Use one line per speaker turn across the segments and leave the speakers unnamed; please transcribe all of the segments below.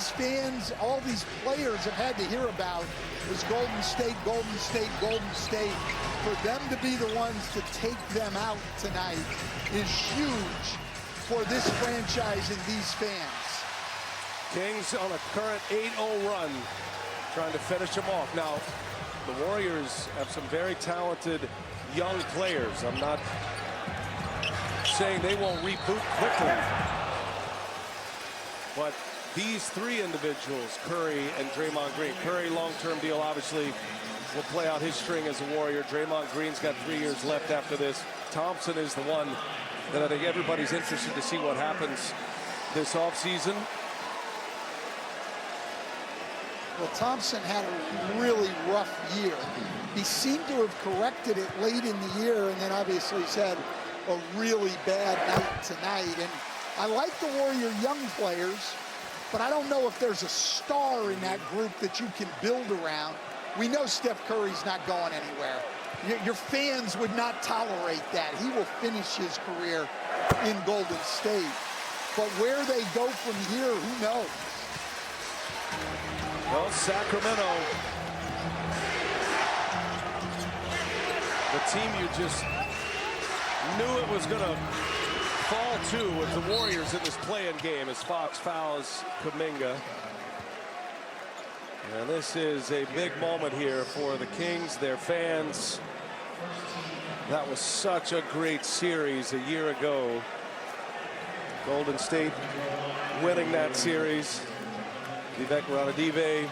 these fans, all these players have had to hear about is Golden State, Golden State, Golden State. For them to be the ones to take them out tonight is huge for this franchise and these fans.
Kings on a current 8-0 run, trying to finish them off. Now, the Warriors have some very talented young players. I'm not saying they won't reboot quickly, but these three individuals, Curry and Draymond Green. Curry, long-term deal, obviously, will play out his string as a Warrior. Draymond Green's got 3 years left after this. Thompson is the one that I think everybody's interested to see what happens this offseason.
Well, Thompson had a really rough year. He seemed to have corrected it late in the year, and then obviously he's had a really bad night tonight. And I like the Warrior young players, but I don't know if there's a star in that group that you can build around. We know Steph Curry's not going anywhere. Your fans would not tolerate that. He will finish his career in Golden State. But where they go from here, who knows?
Well, Sacramento, the team you just knew it was going to fall to with the Warriors in this play-in game as Fox fouls Kuminga. And this is a big moment here for the Kings, their fans. That was such a great series a year ago. Golden State winning that series. Vivek Ranadive,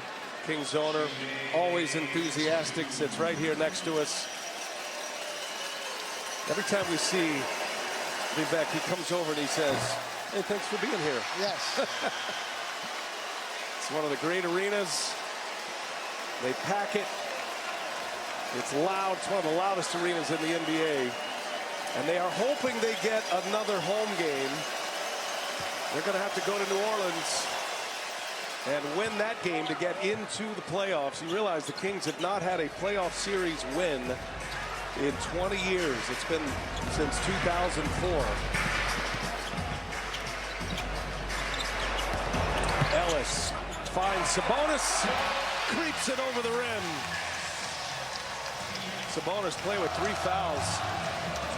Kings owner, always enthusiastic, sits right here next to us. Every time we see Vivek, he comes over and he says, "Hey, thanks for being here."
Yes.
It's one of the great arenas. They pack it. It's loud. It's one of the loudest arenas in the NBA. And they are hoping they get another home game. They're going to have to go to New Orleans and win that game to get into the playoffs. You realize the Kings have not had a playoff series win in 20 years. It's been since 2004. Ellis finds Sabonis, creeps it over the rim. Sabonis playing with 3 fouls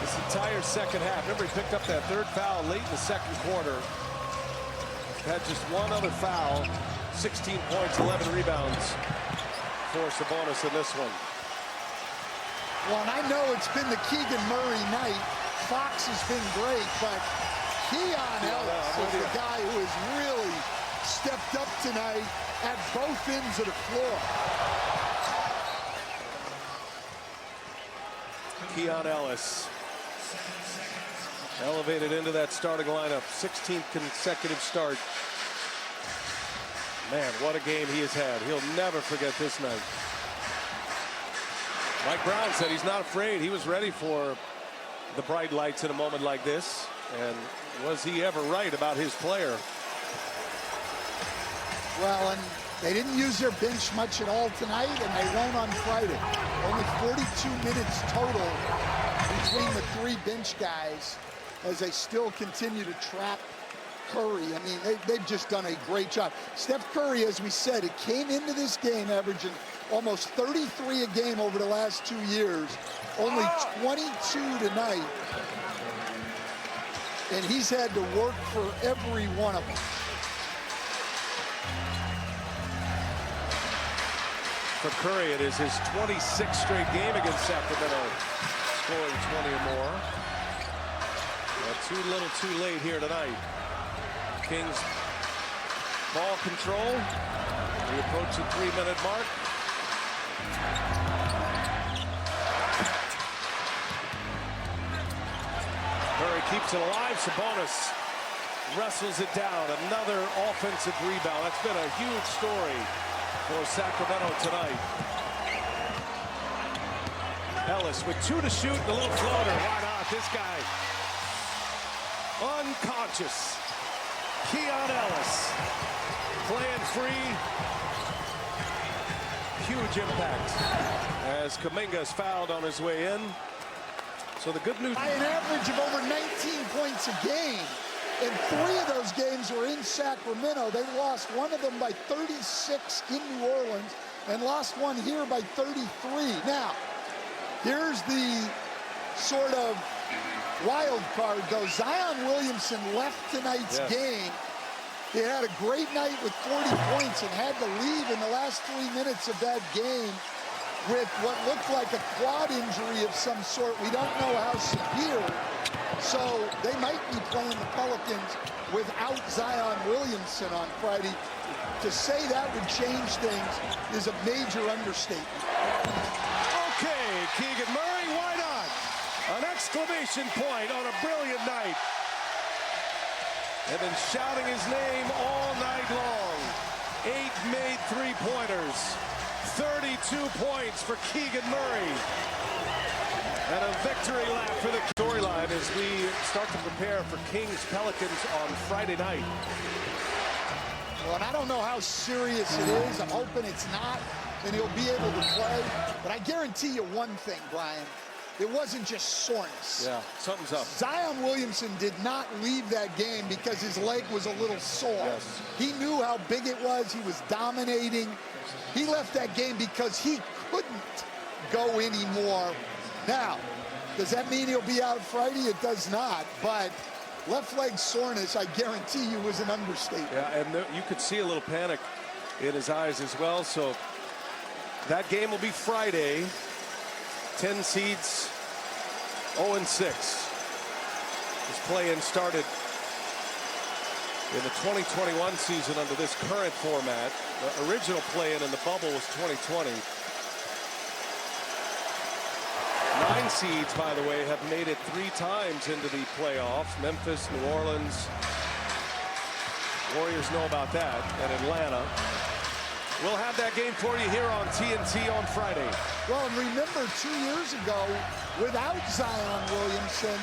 this entire second half. Remember, he picked up that 3rd foul late in the second quarter. Had just one other foul. 16 points, 11 rebounds for Sabonis in this one.
Well, and I know it's been the Keegan Murray night. Fox has been great, but Keon Ellis is the guy who has really stepped up tonight at both ends of the floor.
Keon Ellis elevated into that starting lineup. 16th consecutive start. Man, what a game he has had. He'll never forget this night. Mike Brown said he's not afraid. He was ready for the bright lights in a moment like this. And was he ever right about his player?
Well, and they didn't use their bench much at all tonight, and they won't on Friday. Only 42 minutes total between the 3 bench guys as they still continue to trap Curry. I mean, they've just done a great job. Steph Curry, as we said, it came into this game averaging almost 33 a game over the last 2 years. Only 22 tonight. And he's had to work for every one of them.
For Curry, it is his 26th straight game against Sacramento, scoring 20 or more. Well, too little too late here tonight. Kings ball control. We approach the 3-minute mark. Curry keeps it alive. Sabonis wrestles it down. Another offensive rebound. That's been a huge story for Sacramento tonight. Ellis with 2 to shoot, the little floater. Why not? This guy unconscious. Keon Ellis playing free. Huge impact as Kuminga is fouled on his way in. So the good news.
By an average of over 19 points a game. And 3 of those games were in Sacramento. They lost one of them by 36 in New Orleans and lost one here by 33. Now, here's the sort of wild card, though. Zion Williamson left tonight's game. He had a great night with 40 points and had to leave in the last 3 minutes of that game with what looked like a quad injury of some sort. We don't know how severe. So they might be playing the Pelicans without Zion Williamson on Friday. To say that would change things is a major understatement.
Okay, Keegan Murray, why not? An exclamation point on a brilliant night. And been shouting his name all night long. 8 made three-pointers. 32 points for Keegan Murray. And a victory lap for the storyline as we start to prepare for Kings Pelicans on Friday night.
Well, and I don't know how serious it is. I'm hoping it's not, and he'll be able to play. But I guarantee you one thing, Brian. It wasn't just soreness.
Yeah, something's up.
Zion Williamson did not leave that game because his leg was a little sore.
Yes.
He knew how big it was. He was dominating. He left that game because he couldn't go anymore. Now, does that mean he'll be out Friday? It does not, but left leg soreness, I guarantee you, was an understatement.
Yeah, and you could see a little panic in his eyes as well. So that game will be Friday. 10 seeds, 0-6. This play-in started in the 2021 season under this current format. The original play-in the bubble was 2020. 9 seeds, by the way, have made it 3 times into the playoffs. Memphis, New Orleans. Warriors know about that. And Atlanta. We'll have that game for you here on TNT on Friday.
Well, and remember 2 years ago, without Zion Williamson,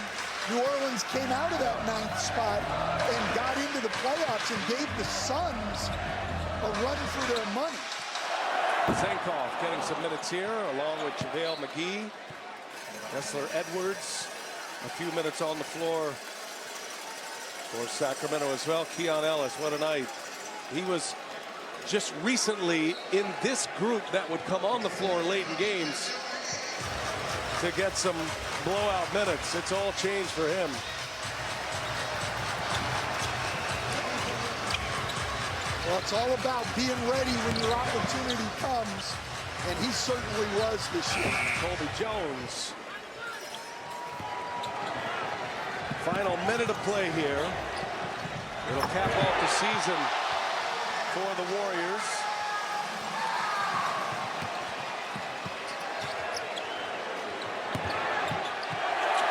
New Orleans came out of that 9th spot and got into the playoffs and gave the Suns a run for their money.
Zankoff getting some minutes here, along with JaVale McGee. Kessler Edwards, a few minutes on the floor for Sacramento as well. Keon Ellis, what a night. He was just recently in this group that would come on the floor late in games to get some blowout minutes. It's all changed for him.
Well, it's all about being ready when your opportunity comes, and he certainly was this year.
Colby Jones. Final minute of play here. It'll cap off the season for the Warriors.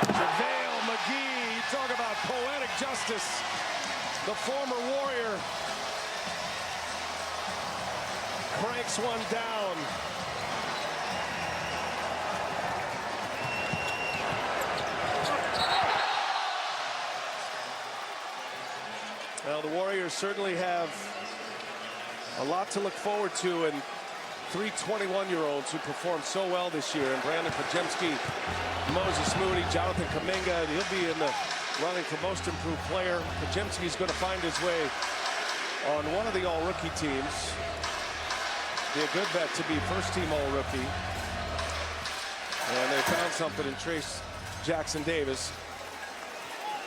JaVale McGee, you talk about poetic justice. The former Warrior cranks one down. Well, the Warriors certainly have a lot to look forward to, and 3 21-year-olds who performed so well this year. And Brandon Podziemski, Moses Moody, Jonathan Kuminga, he'll be in the running for most improved player. Podziemski's going to find his way on one of the all-rookie teams. Be a good bet to be first-team all-rookie. And they found something in Trace Jackson Davis.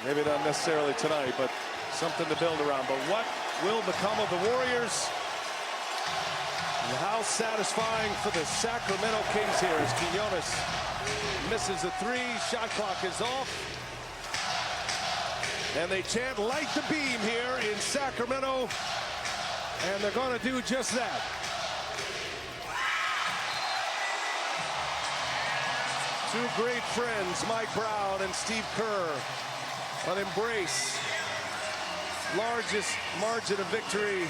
Maybe not necessarily tonight, but something to build around. But what will become of the Warriors? And how satisfying for the Sacramento Kings here as Quinones misses a 3. Shot clock is off. And they chant "Light the beam" here in Sacramento. And they're going to do just that. Two great friends, Mike Brown and Steve Kerr, an embrace. Largest margin of victory